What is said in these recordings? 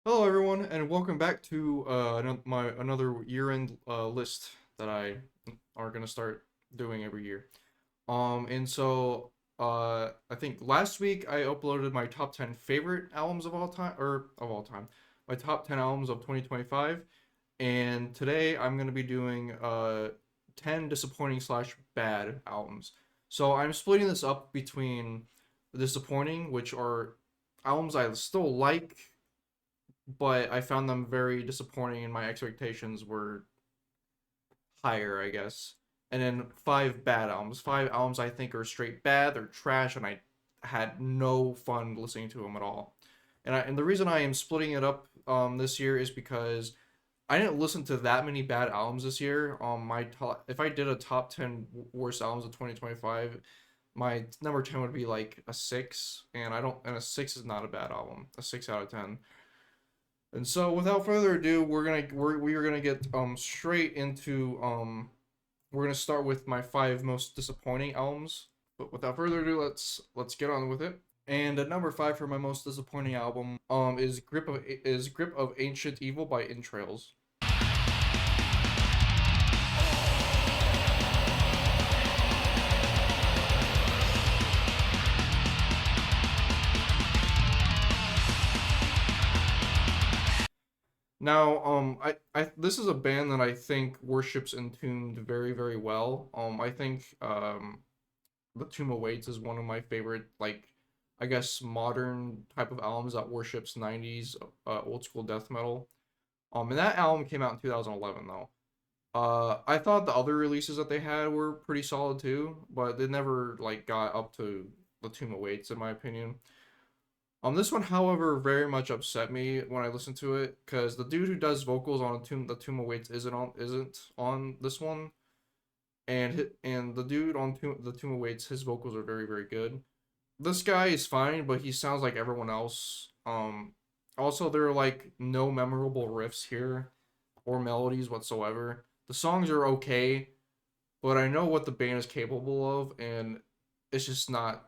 Hello, everyone, and welcome back to another year-end list that I are gonna start doing every year. I think last week I uploaded my top 10 favorite albums of all time, my top 10 albums of 2025, and today I'm gonna be doing 10 disappointing slash bad albums. So I'm splitting this up between disappointing, which are albums I still like but I found them very disappointing and my expectations were higher, I guess. And then five bad albums. Five albums I think are straight bad, they're trash, and I had no fun listening to them at all. And the reason I am splitting it up this year is because I didn't listen to that many bad albums this year. If I did a top 10 worst albums of 2025, my number 10 would be like a 6, and I don't and a 6 is not a bad album. A 6 out of 10. And so, without further ado, we are gonna get straight into we're gonna start with my five most disappointing albums. But without further ado, let's get on with it. And at number five for my most disappointing album is Grip of Ancient Evil by Entrails. Now, I this is a band that I think worships Entombed very, very well. I think The Tomb Awaits is one of my favorite, like, I guess, modern type of albums that worships 90s old school death metal. And that album came out in 2011 though. I thought the other releases that they had were pretty solid too, but they never like got up to The Tomb Awaits in my opinion. This one, however, very much upset me when I listened to it because the dude who does vocals on The Tomb Awaits isn't on this one, and the dude on The Tomb Awaits, his vocals are very very good. This guy is fine, but he sounds like everyone else. Also there are like no memorable riffs here or melodies whatsoever. The songs are okay, but I know what the band is capable of, and it's just not.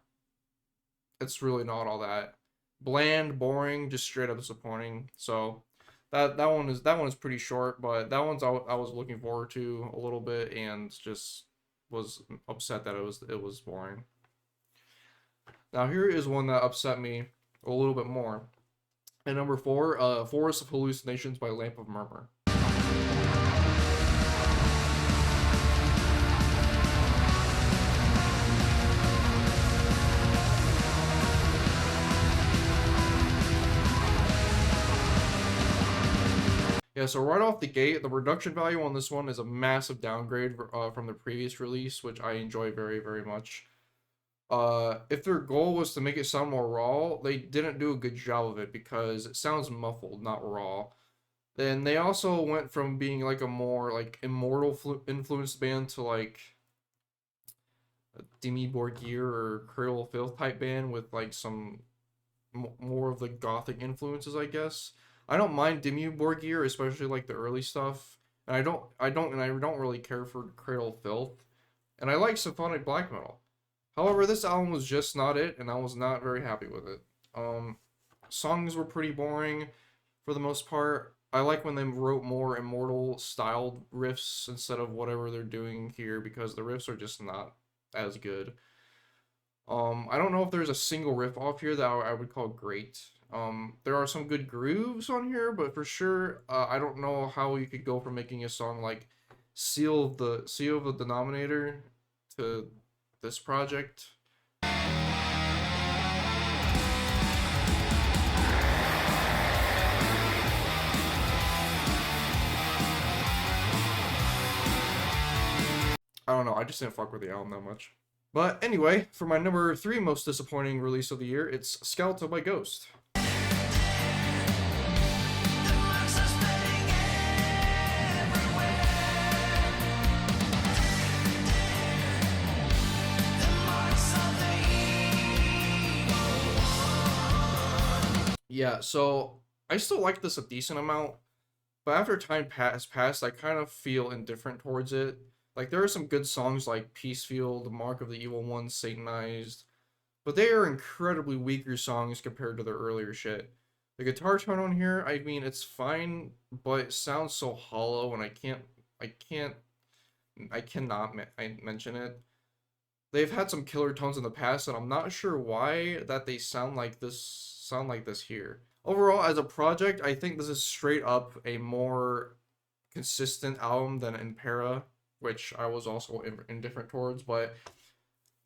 It's really not all that bland, boring, just straight up disappointing. So that one is pretty short, but that I was looking forward to a little bit and just was upset that it was boring. Now here is one that upset me a little bit more. At number four, Forest of Hallucinations by Lamp of Murmur. Yeah, so right off the gate, the production value on this one is a massive downgrade from the previous release, which I enjoy very, very much. If their goal was to make it sound more raw, they didn't do a good job of it because it sounds muffled, not raw. Then they also went from being like a more like immortal influenced band to like a Demi Borgir or Cradle of Filth type band with like some more of the gothic influences, I guess. I don't mind Demi Borgir, especially like the early stuff, and I don't really care for Cradle of Filth, and I like symphonic black metal. However, this album was just not it, and I was not very happy with it. Um, Songs were pretty boring for the most part. I like when they wrote more immortal styled riffs instead of whatever they're doing here because the riffs are just not as good. I don't know if there's a single riff off here that I would call great. There are some good grooves on here, but for sure, I don't know how you could go from making a song like Seal of the Denominator" to this project. I don't know. I just didn't fuck with the album that much. But anyway, for my number three most disappointing release of the year, it's Skeletal by Ghost. Yeah, so I still like this a decent amount, but after time has passed, I kind of feel indifferent towards it. Like there are some good songs like Peacefield, Mark of the Evil One, Satanized, but they are incredibly weaker songs compared to their earlier shit. The guitar tone on here, I mean, it's fine, but it sounds so hollow, and I cannot I mention it. They've had some killer tones in the past, and I'm not sure why that they sound like this here. Overall, as a project, I think this is straight up a more consistent album than Impera, which I was also indifferent towards, but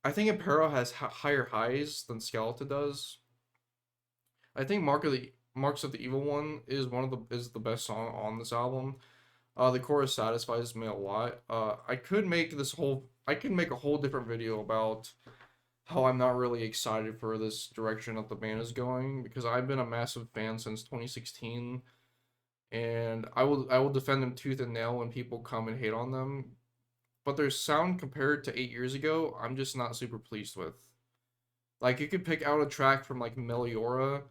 I think Impera has higher highs than Skeleton does. I think Marks of the Evil One is is the best song on this album. The chorus satisfies me a lot. I could make a whole different video about how I'm not really excited for this direction that the band is going, because I've been a massive fan since 2016, and I will defend them tooth and nail when people come and hate on them. But their sound compared to 8 years ago, I'm just not super pleased with. Like, you could pick out a track from like Meliora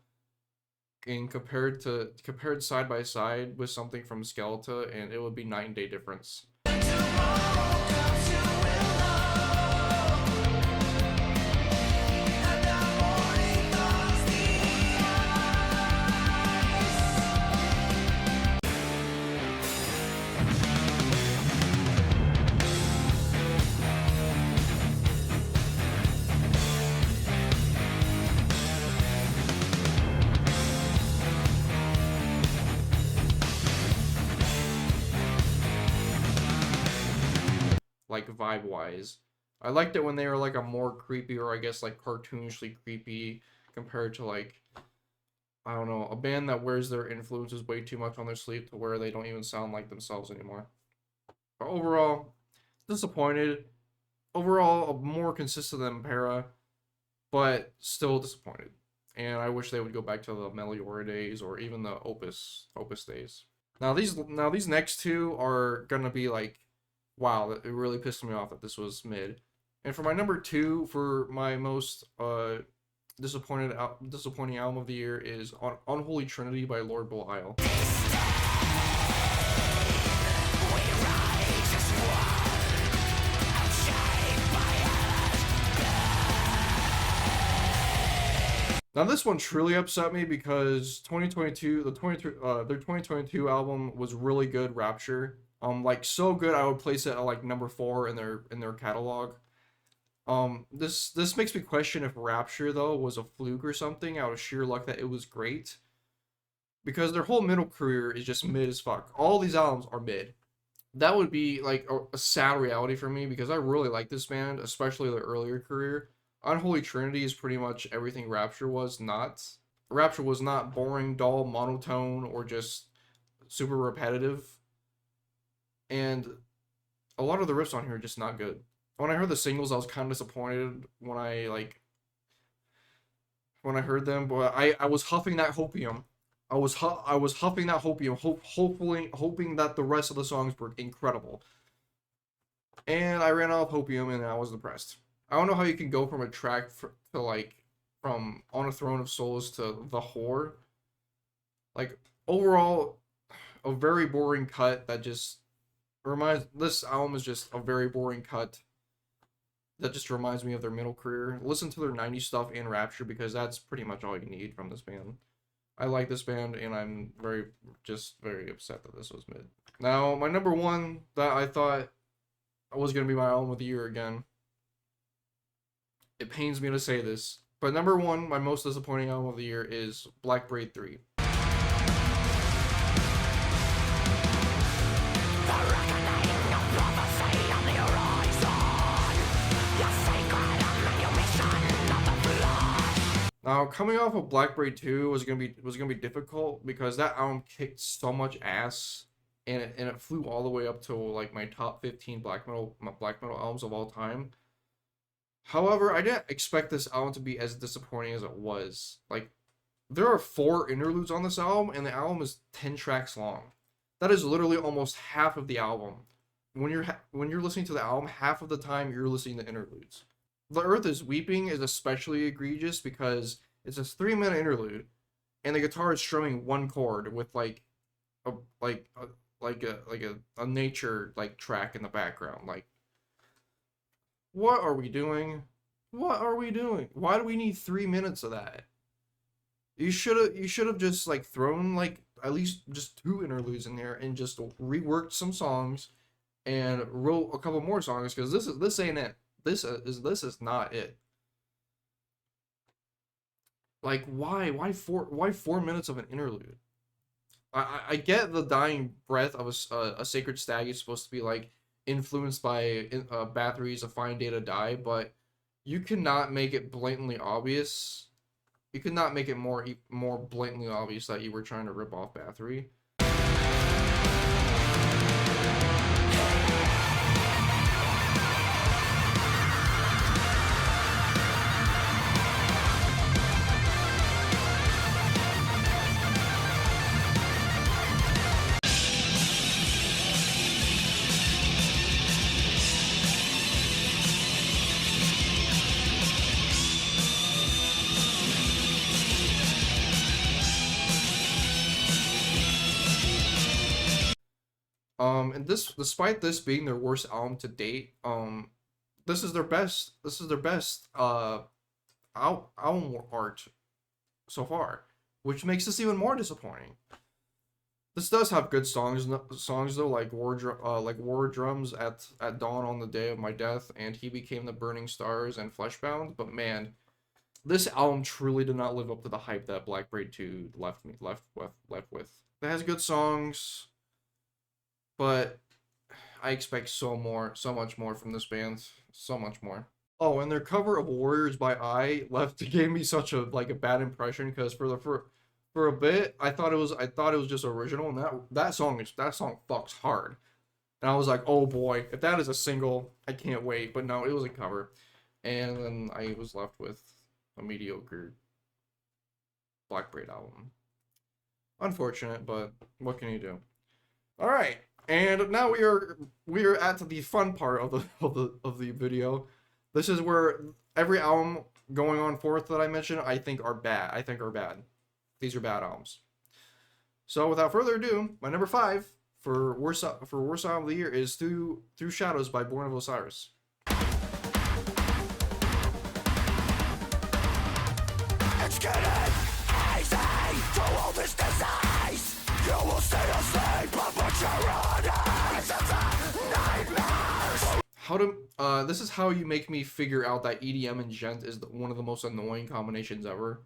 and compared side by side with something from Skeleton, and it would be night and day difference. Like, vibe wise, I liked it when they were like a more creepy, or I guess like cartoonishly creepy, compared to like, I don't know, a band that wears their influences way too much on their sleeve to where they don't even sound like themselves anymore. But overall, disappointed. Overall, more consistent than Para, but still disappointed. And I wish they would go back to the Meliora days, or even the Opus days. Now these next two are gonna be like, wow, it really pissed me off that this was mid. And for my number two, for my most disappointing album of the year, is Unholy Trinity by Lord Belial. Now this one truly upset me because 2022, their 2022 album was really good, Rapture. Like, so good I would place it at like number 4 in their catalog. This makes me question if Rapture though was a fluke or something out of sheer luck that it was great. Because their whole middle career is just mid as fuck. All these albums are mid. That would be like a sad reality for me, because I really like this band, especially their earlier career. Unholy Trinity is pretty much everything Rapture was not. Rapture was not boring, dull, monotone, or just super repetitive. And a lot of the riffs on here are just not good. When I heard the singles, I was kind of disappointed when I heard them, but I was huffing that hopium. I was huffing that hopium, hoping that the rest of the songs were incredible. And I ran out of hopium, and I was depressed. I don't know how you can go from a track to like from On a Throne of Souls to The Whore. Like, overall, a very boring cut that just reminds. This album is just a very boring cut that just reminds me of their middle career. Listen to their 90s stuff and Rapture, because that's pretty much all you need from this band. I like this band, and I'm very upset that this was mid. Now, my number one that I thought was going to be my album of the year again. It pains me to say this, but number one, my most disappointing album of the year, is Black Braid 3. Now, coming off of Black Braid 2 was gonna be difficult, because that album kicked so much ass, and it flew all the way up to like my top 15 black metal albums of all time. However, I didn't expect this album to be as disappointing as it was. Like, there are 4 interludes on this album, and the album is 10 tracks long. That is literally almost half of the album. When you're listening to the album, half of the time you're listening to interludes. The Earth is Weeping is especially egregious because it's a 3-minute interlude, and the guitar is strumming one chord with a a nature like track in the background. Like, what are we doing? What are we doing? Why do we need 3 minutes of that? You should have just like thrown like at least just two interludes in there and just reworked some songs and wrote a couple more songs because this ain't it. This is not it. Like why 4 minutes of an interlude? I get the dying breath of a sacred stag is supposed to be like influenced by Bathory's A Fine Day to Die, but you cannot make it blatantly obvious. You could not make it more blatantly obvious that you were trying to rip off Bathory. And this, despite this being their worst album to date, this is their best. This is their best album art so far, which makes this even more disappointing. This does have good songs though, like War Drums at Dawn on the Day of My Death, and He Became the Burning Stars and Fleshbound. But man, this album truly did not live up to the hype that Black Braid 2 left with. It has good songs, but I expect so much more from this band, so much more. Oh, and their cover of Warriors by I left gave me such a bad impression because for a bit I thought it was just original, and that song fucks hard. And I was like, "Oh boy, if that is a single, I can't wait." But no, it was a cover. And then I was left with a mediocre Black Braid album. Unfortunate, but what can you do? All right. And now we are at the fun part of the video. This is where every album going on forth that I mentioned I think are bad. I think are bad. These are bad albums. So without further ado, my number 5 for worst album of the year is Through Shadows by Born of Osiris. It's getting easy to all this disease. You will stay asleep, but you're running. Nightmares. This is how you make me figure out that EDM and djent is one of the most annoying combinations ever.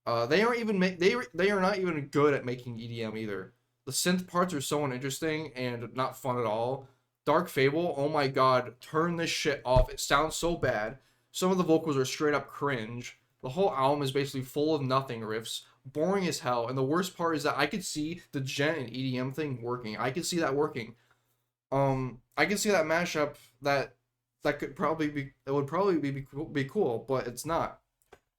They aren't even they are not even good at making EDM either. The synth parts are so uninteresting and not fun at all. Dark Fable, oh my god, turn this shit off. It sounds so bad. Some of the vocals are straight up cringe. The whole album is basically full of nothing riffs, boring as hell. And the worst part is that I could see the djent and EDM thing working. I could see that working. I could see that mashup that could probably be it would probably be cool, but it's not.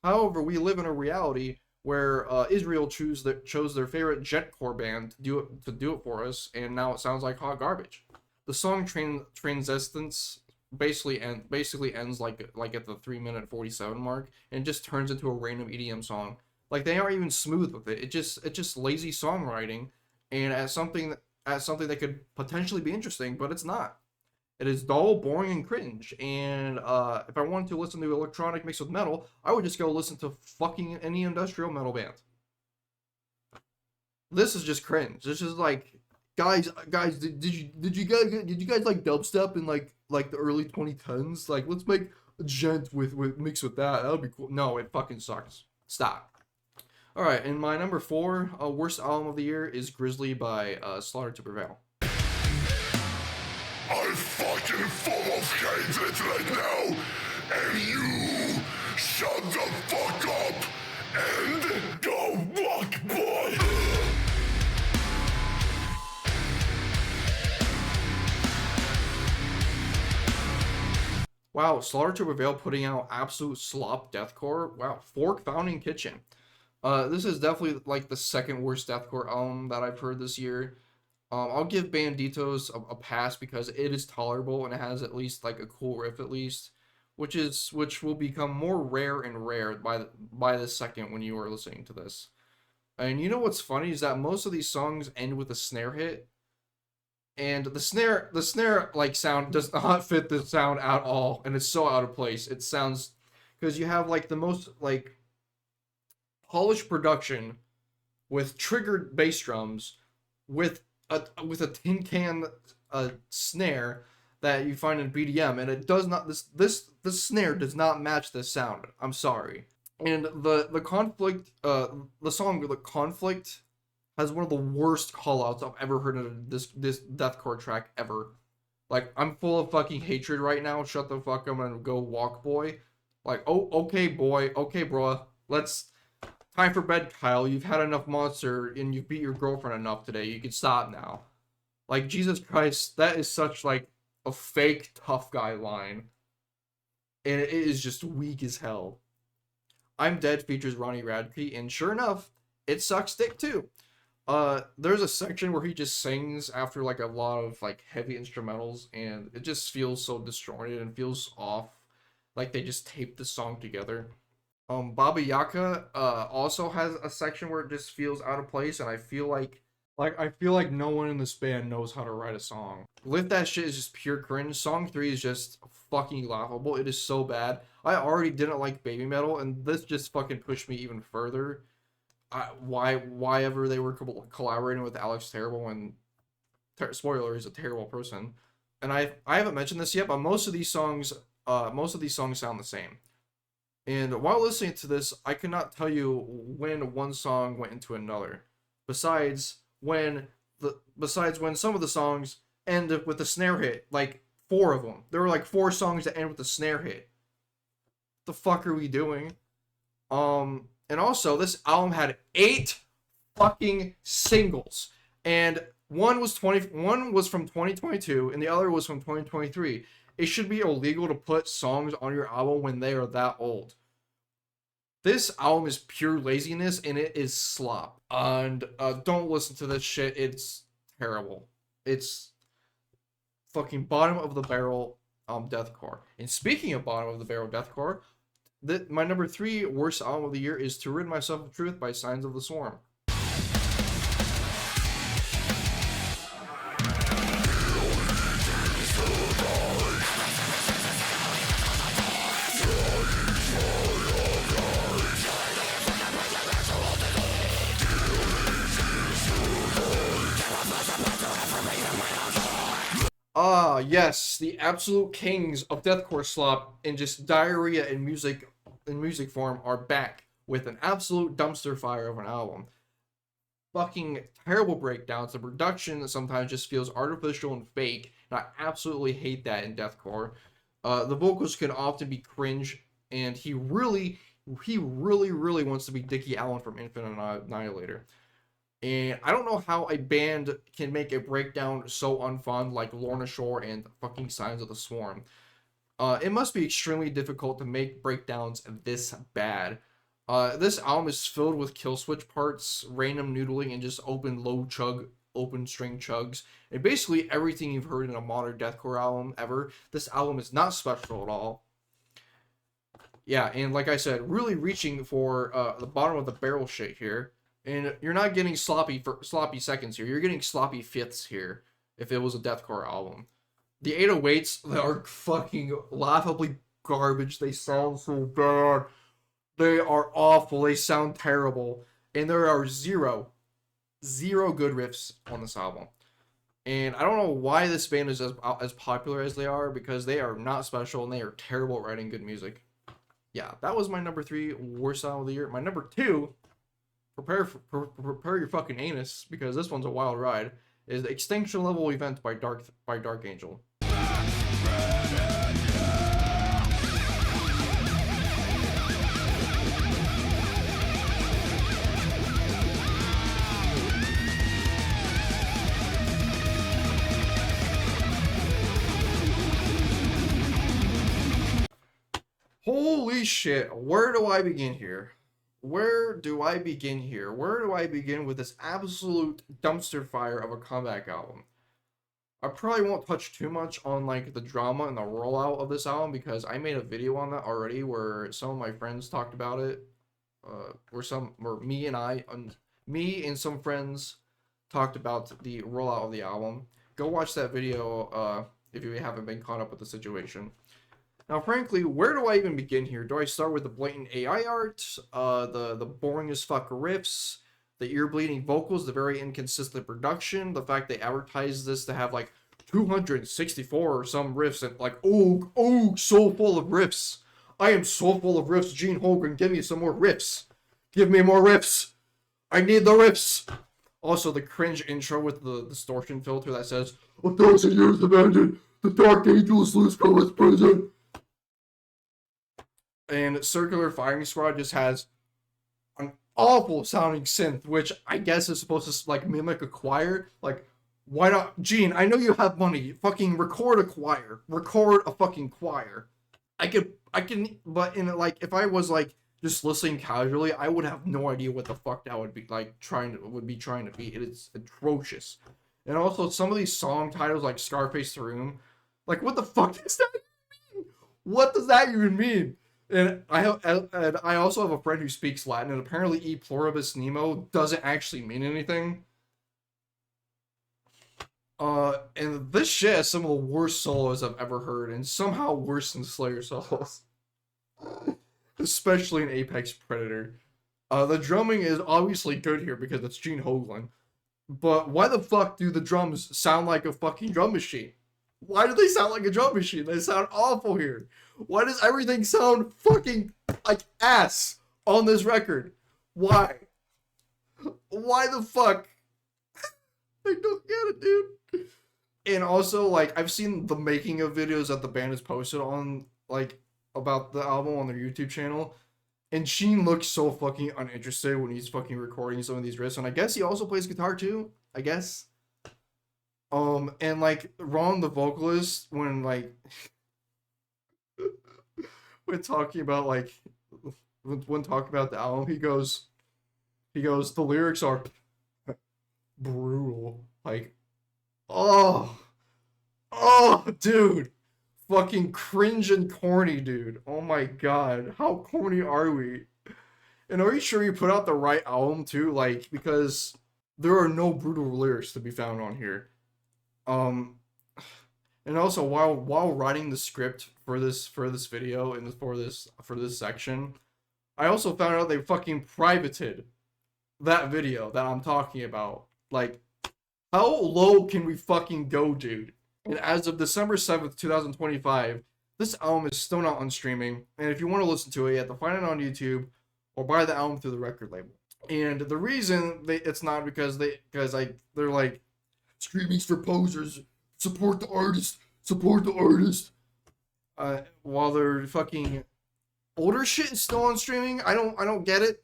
However, we live in a reality where Israel chose their favorite djentcore band to do it for us, and now it sounds like hot garbage. The song Transistence basically ends like at the 3 minute 47 mark and just turns into a random EDM song. Like they aren't even smooth with it. It's just lazy songwriting, and as something that could potentially be interesting, but it's not. It is dull, boring, and cringe. And if I wanted to listen to electronic mixed with metal, I would just go listen to fucking any industrial metal band. This is just cringe. This is like, guys, did you guys like dubstep in like the early 2010s? Like, let's make a djent with mixed with that. That would be cool. No, it fucking sucks. Stop. All right, and my number 4 worst album of the year is Grizzly by Slaughter to Prevail. I'm fucking full of hatred right now, and you shut the fuck up and go walk, boy. Wow, Slaughter to Prevail putting out absolute slop deathcore. Wow, Fork Founding Kitchen. This is definitely like the second worst deathcore album that I've heard this year. I'll give Banditos a pass because it is tolerable and it has at least like a cool riff at least, which will become more rare and rare by the second when you are listening to this. And you know what's funny is that most of these songs end with a snare hit, and the snare like sound does not fit the sound at all, and it's so out of place. It sounds because you have like the most like polished production with triggered bass drums, with a tin can snare that you find in BDM, and it does not this snare does not match this sound. I'm sorry. And the conflict the song the conflict has one of the worst callouts I've ever heard in this deathcore track ever. Like, I'm full of fucking hatred right now. Shut the fuck up. I'm gonna go walk, boy. Like, oh, okay, boy. Okay, bro. Let's. Time for bed, Kyle. You've had enough monster and you've beat your girlfriend enough today. You can stop now. Like, Jesus Christ, that is such, like, a fake tough guy line. And it is just weak as hell. I'm Dead features Ronnie Radke, and sure enough, it sucks dick too. There's a section where he just sings after like a lot of like heavy instrumentals, and it just feels so disjointed and feels off, like they just taped the song together. Baba Yaka also has a section where it just feels out of place, and I feel like no one in this band knows how to write a song. Lift That Shit is just pure cringe. Song 3 is just fucking laughable. It is so bad. I already didn't like Baby Metal, and this just fucking pushed me even further. Why ever they were collaborating with Alex Terrible, and spoiler, he's a terrible person. And I haven't mentioned this yet, but most of these songs sound the same. And while listening to this, I could not tell you when one song went into another. Besides when some of the songs end with a snare hit, like 4 of them. There were like 4 songs that end with a snare hit. What the fuck are we doing? And also this album had 8 fucking singles. And one was from 2022 and the other was from 2023. It should be illegal to put songs on your album when they are that old. This album is pure laziness and it is slop. And don't listen to this shit. It's terrible. It's fucking bottom of the barrel deathcore. And speaking of bottom of the barrel deathcore, my number 3 worst album of the year is To Rid Myself of Truth by Signs of the Swarm. Ah, yes, the absolute kings of deathcore slop and just diarrhea in music form are back with an absolute dumpster fire of an album. Fucking terrible breakdowns. The production sometimes just feels artificial and fake, and I absolutely hate that in deathcore. The vocals can often be cringe, and he really wants to be Dickie Allen from Infinite Annihilator. And I don't know how a band can make a breakdown so unfun like Lorna Shore and fucking Signs of the Swarm. It must be extremely difficult to make breakdowns this bad. This album is filled with kill switch parts, random noodling, and just open string chugs. And basically everything you've heard in a modern deathcore album ever. This album is not special at all. Yeah, and like I said, really reaching for the bottom of the barrel shit here. And you're not getting sloppy seconds here. You're getting sloppy fifths here. If it was a deathcore album, the 808s they are fucking laughably garbage. They sound so bad. They are awful. They sound terrible. And there are zero good riffs on this album. And I don't know why this band is as popular as they are, because they are not special and they are terrible at writing good music. Yeah, that was my number 3 worst album of the year. My number 2. Prepare your fucking anus, because this one's a wild ride, is the Extinction Level Event by Dark Angel. Holy shit, where do I begin here? Where do I begin with this absolute dumpster fire of a comeback album? I probably won't touch too much on like the drama and the rollout of this album, because I made a video on that already where some of my friends talked about it. Me and some friends talked about the rollout of the album. Go watch that video if you haven't been caught up with the situation. Now, frankly, where do I even begin here? Do I start with the blatant AI art, the boring as fuck riffs, the ear bleeding vocals, the very inconsistent production, the fact they advertise this to have like 264 or some riffs, and like, oh, so full of riffs. I am so full of riffs. Gene Hogan, give me some more riffs. Give me more riffs. I need the riffs. Also, the cringe intro with the distortion filter that says, 1,000 years have ended. The Dark Angel is loose from its prison. And Circular Firing Squad just has an awful sounding synth, which I guess is supposed to like mimic a choir. Like, why not, Gene? I know you have money. Fucking record a choir. Record a fucking choir. I can, but in like, if I was like just listening casually, I would have no idea what the fuck that would be like would be trying to be. It is atrocious. And also, some of these song titles like Scarface the Room, like what the fuck does that mean? What does that even mean? And I also have a friend who speaks Latin, and apparently "e pluribus nemo" doesn't actually mean anything. And this shit has some of the worst solos I've ever heard, and somehow worse than Slayer solos, especially in Apex Predator. The drumming is obviously good here because it's Gene Hoglan, but why the fuck do the drums sound like a fucking drum machine? Why do they sound like a drum machine? They sound awful here. Why does everything sound fucking like ass on this record? Why? Why the fuck? I don't get it, dude. And also, like, I've seen the making of videos that the band has posted on, like, about the album on their YouTube channel. And Sheen looks so fucking uninterested when he's fucking recording some of these riffs. And I guess he also plays guitar too, I guess. And like Ron the vocalist, when like when talking about like when talking about the album, he goes, the lyrics are brutal. Like, oh, dude, fucking cringe and corny, dude. Oh my god, how corny are we? And are you sure you put out the right album too? Like, because there are no brutal lyrics to be found on here. Um, and also while writing the script for this video and for this section, I also found out they fucking privated that video that I'm talking about. Like, how low can we fucking go, dude? And as of December 7th, 2025, this album is still not on streaming. And if you want to listen to it, you have to find it on YouTube or buy the album through the record label. And the reason it's not because they're like, streaming's for posers. Support the artist. Support the artist. While their fucking older shit is still on streaming, I don't get it.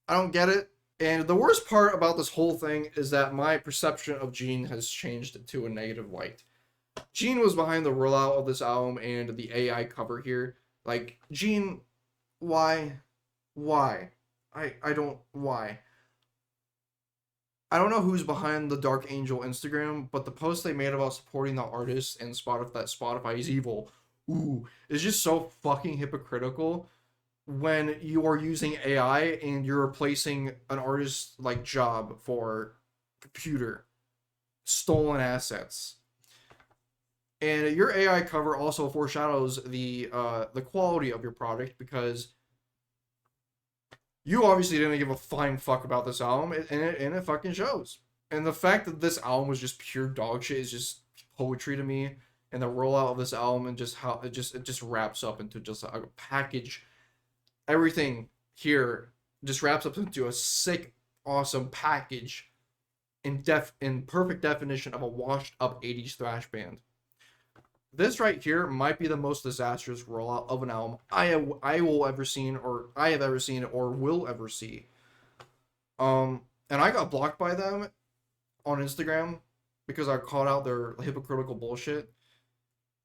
I don't get it. And the worst part about this whole thing is that my perception of Gene has changed to a negative light. Gene was behind the rollout of this album and the AI cover here. Like, Gene, why? Why? I don't, why? I don't know who's behind the Dark Angel Instagram, but the post they made about supporting the artist and Spotify is evil, is just so fucking hypocritical when you are using AI and you're replacing an artist's like job for computer stolen assets. And your AI cover also foreshadows the quality of your product because you obviously didn't give a flying fuck about this album, and it fucking shows. And the fact that this album was just pure dog shit is just poetry to me. And the rollout of this album and just how it just wraps up into just a package. Everything here just wraps up into a sick, awesome package in perfect definition of a washed up 80s thrash band. This right here might be the most disastrous rollout of an album I will ever seen or I have ever seen or will ever see. And I got blocked by them on Instagram because I called out their hypocritical bullshit,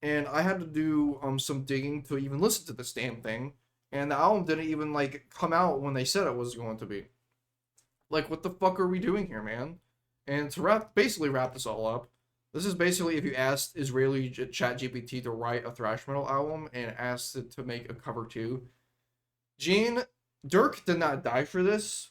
and I had to do some digging to even listen to this damn thing. And the album didn't even like come out when they said it was going to be. Like, what the fuck are we doing here, man? And to basically wrap this all up, this is basically if you asked Israeli ChatGPT to write a thrash metal album and asked it to make a cover too. Gene, Dirk did not die for this,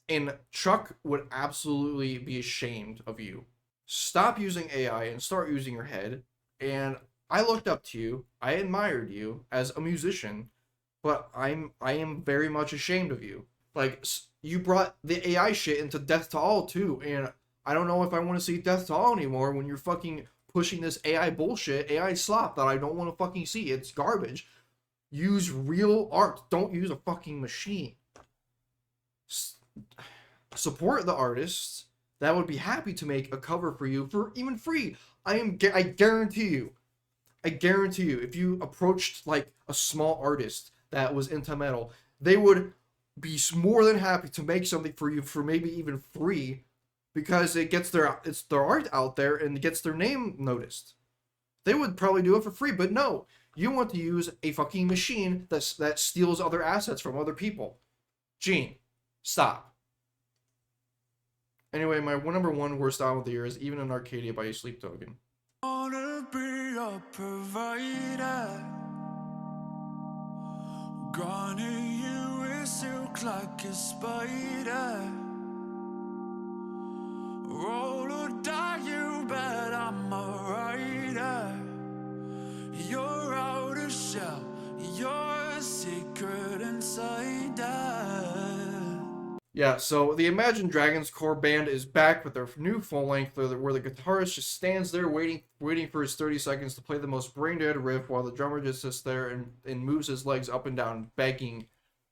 and Chuck would absolutely be ashamed of you. Stop using AI and start using your head. And I looked up to you, I admired you as a musician, but I am very much ashamed of you. Like you brought the AI shit into Death to All too, and I don't know if I want to see Death to All anymore when you're fucking pushing this AI bullshit, AI slop that I don't want to fucking see. It's garbage. Use real art. Don't use a fucking machine. Support the artists that would be happy to make a cover for you for even free. I guarantee you. I guarantee you, if you approached like a small artist that was into metal, they would be more than happy to make something for you for maybe even free, because it's their art out there and it gets their name noticed. They would probably do it for free, but no, you want to use a fucking machine that steals other assets from other people. Gene, stop. Anyway, my number one worst album of the year is Even in Arcadia by Sleep Token. Wanna be a provider, garning you with silk like a spider. Roll or die, you bet I'm a rider. You're out of shell, you're a secret insider. Yeah, so the Imagine Dragons core band is back with their new full length, where the guitarist just stands there waiting for his 30 seconds to play the most brain dead riff, while the drummer just sits there and moves his legs up and down, begging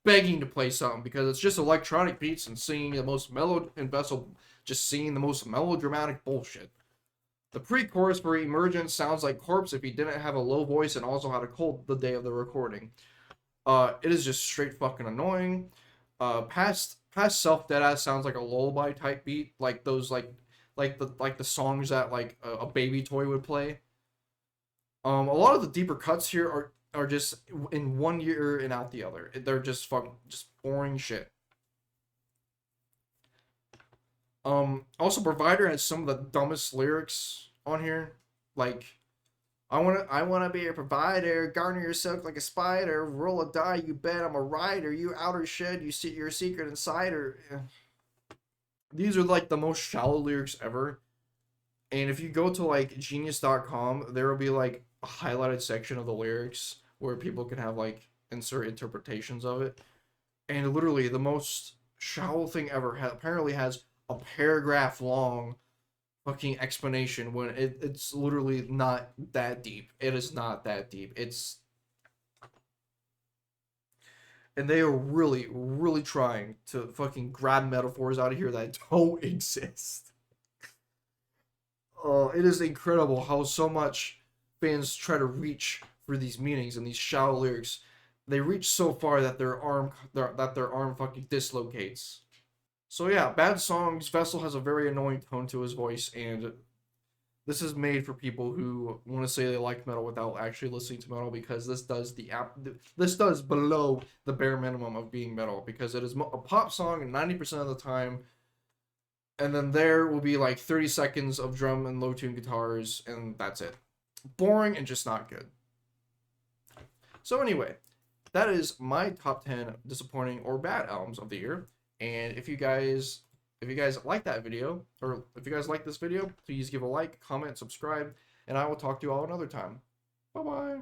to play something, because it's just electronic beats and singing the most melodramatic bullshit. The pre-chorus for Emergence sounds like Corpse if he didn't have a low voice and also had a cold the day of the recording. It is just straight fucking annoying. Past Self Deadass sounds like a lullaby type beat, like those like the songs that like a baby toy would play. A lot of the deeper cuts here are just in one ear and out the other. They're just boring shit. Also, Provider has some of the dumbest lyrics on here. Like, I wanna be a provider, garner your silk like a spider, roll a die, you bet I'm a rider, you outer shed, you see your secret insider. These are like the most shallow lyrics ever. And if you go to like genius.com, there will be like a highlighted section of the lyrics where people can have like insert interpretations of it. And literally the most shallow thing ever apparently has a paragraph long fucking explanation when it's literally not that deep. It is not that deep. And they are really, really trying to fucking grab metaphors out of here that don't exist. It is incredible how so much fans try to reach for these meanings and these shallow lyrics. They reach so far that their arm fucking dislocates. So yeah, Bad Songs. Vessel has a very annoying tone to his voice, and this is made for people who want to say they like metal without actually listening to metal, because this does below the bare minimum of being metal, because it is a pop song 90% of the time, and then there will be like 30 seconds of drum and low tune guitars, and that's it. Boring and just not good. So anyway, that is my top 10 disappointing or bad albums of the year. And if you guys like that video, or if you guys like this video, please give a like, comment, subscribe, and I will talk to you all another time. Bye bye.